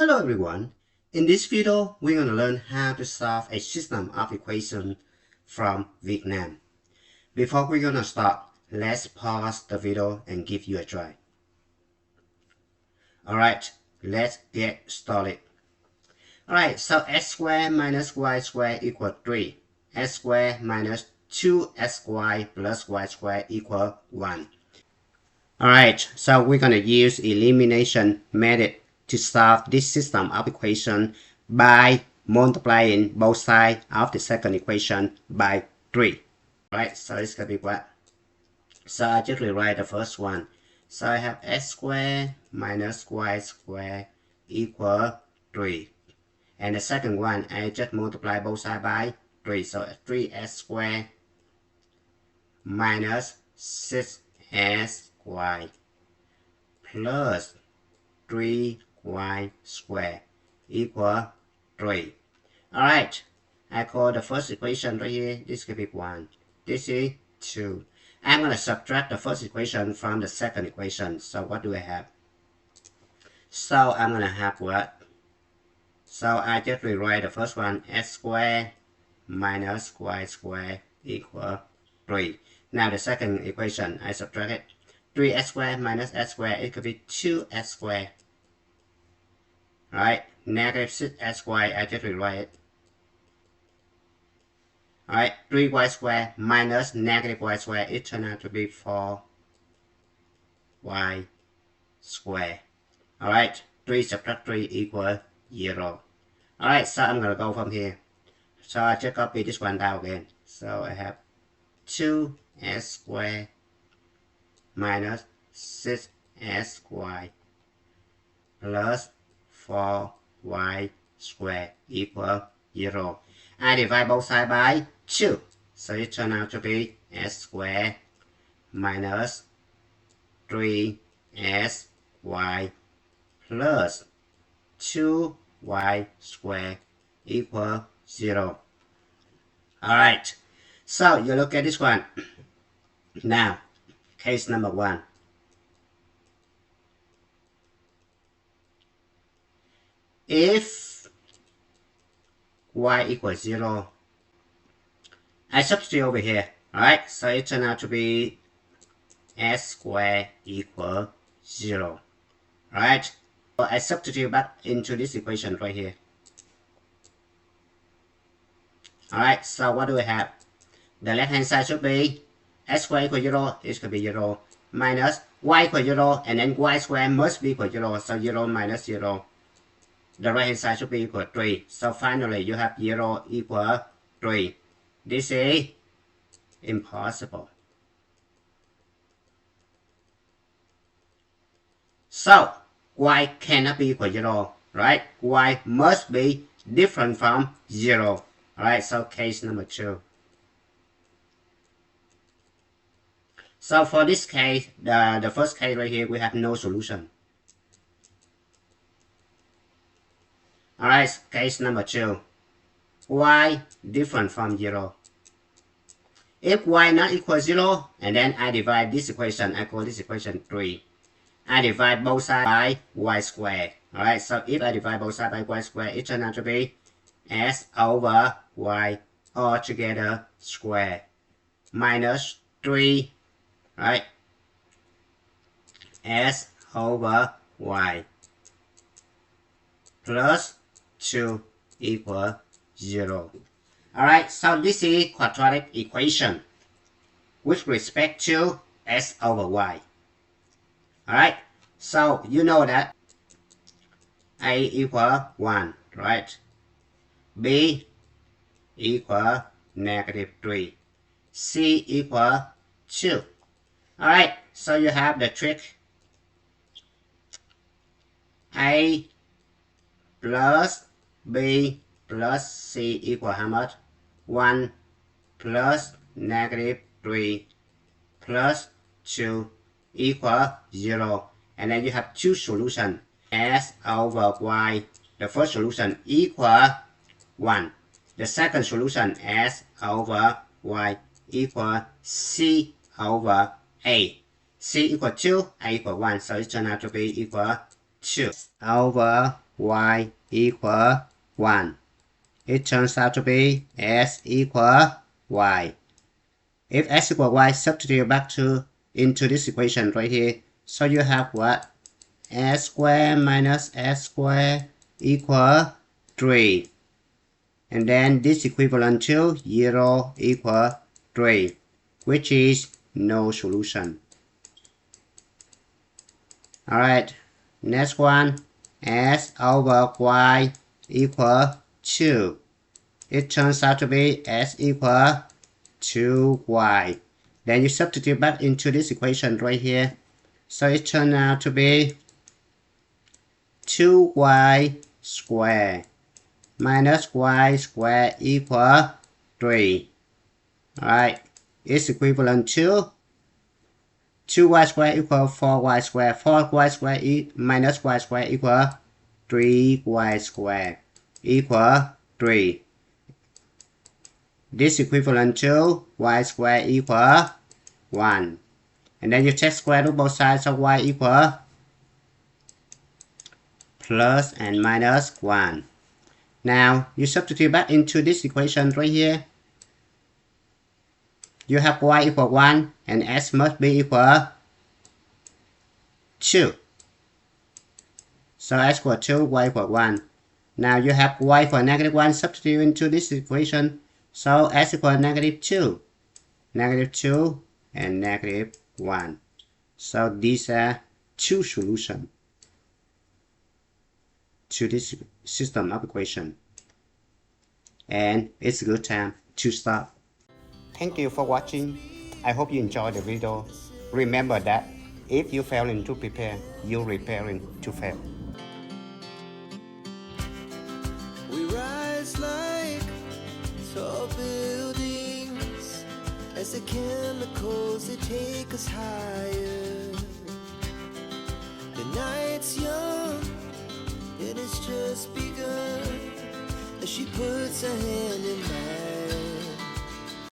Hello everyone. In this video, we're going to learn how to solve a system of equations from Vietnam. Before we're going to start, let's pause the video and give you a try. Alright, let's get started. Alright, so x squared minus y squared equals 3. X squared minus 2xy plus y squared equals 1. Alright, so we're going to use elimination method to solve this system of equation by multiplying both sides of the second equation by 3. Right, so it's going to be what? So I just rewrite the first one. So I have x squared minus y squared equal 3. And the second one, I just multiply both sides by 3. So 3x squared minus 6xy plus 3y squared equal 3. Alright, I call the first equation right here, this could be 1. This is 2. I'm going to subtract the first equation from the second equation. So what do I have? So I'm going to have what? So I just rewrite the first one, x squared minus y squared equal 3. Now the second equation, I subtract it. 3x squared minus x squared, it could be 2x squared. Alright, negative 6xy, I just rewrite it. Alright, 3y squared minus negative y squared, it turned out to be 4y squared. Alright, 3 subtract 3 equals 0. Alright, so I'm going to go from here. So I just copy this one down again. So I have 2x squared minus 6xy plus 4y squared equal 0. I divide both sides by 2. So it turns out to be s squared minus 3sy plus 2y squared equal 0. Alright, so you look at this one. Now, case number 1. If y equals 0, I substitute over here. Alright, so it turns out to be s squared equal 0. Alright, so I substitute back into this equation right here. Alright, so what do we have? The left hand side should be x squared equals 0, it should be 0, minus y equals 0, and then y squared must be equal 0, so 0 minus 0. The right hand side should be equal 3. So finally you have 0 equal 3. This is impossible. So y cannot be equal 0, right? Y must be different from 0. Alright, so case number 2. So for this case, the first case right here, we have no solution. Alright, case number 2. Y different from 0. If y not equal 0, and then I divide this equation, I call this equation 3. I divide both sides by y squared. Alright, so if I divide both sides by y squared, it turns out to be s over y all together squared minus 3, right? S over y plus 2 equal 0. Alright, so this is quadratic equation with respect to s over y. Alright, so you know that a equal 1, right? B equal negative 3. C equal 2. Alright, so you have the trick. A plus B plus C equal how much? 1 plus negative 3 plus 2 equal 0. And then you have two solutions. S over Y. The first solution equal 1. The second solution, S over Y equal C over A. C equal 2, A equal 1. So it turns out to be equal 2 over y equal 1. It turns out to be s equal y. If s equal y, substitute back into this equation right here. So you have what? S squared minus s squared equal 3. And then this equivalent to 0 equal 3, which is no solution. Alright, next one, s over y equal 2. It turns out to be s equal 2y. Then you substitute back into this equation right here. So it turns out to be 2y squared minus y squared equal 3. Alright, it's equivalent to 2y squared equal 4y squared. 4y squared minus y squared equal 3y squared equal 3. This equivalent to y squared equal 1. And then you take square root both sides of y equal plus and minus 1. Now you substitute back into this equation right here. You have y equal 1 and s must be equal 2. So s equal 2, y equal 1. Now you have y equal negative 1, substitute into this equation. So s equal negative 2. Negative 2 and negative 1. So these are two solutions to this system of equation. And it's a good time to stop. Thank you for watching. I hope you enjoyed the video. Remember that if you failing to prepare, you're preparing to fail. We rise like tall buildings as the chemicals they take us higher. The night's young and it's just begun as she puts her hand in mine.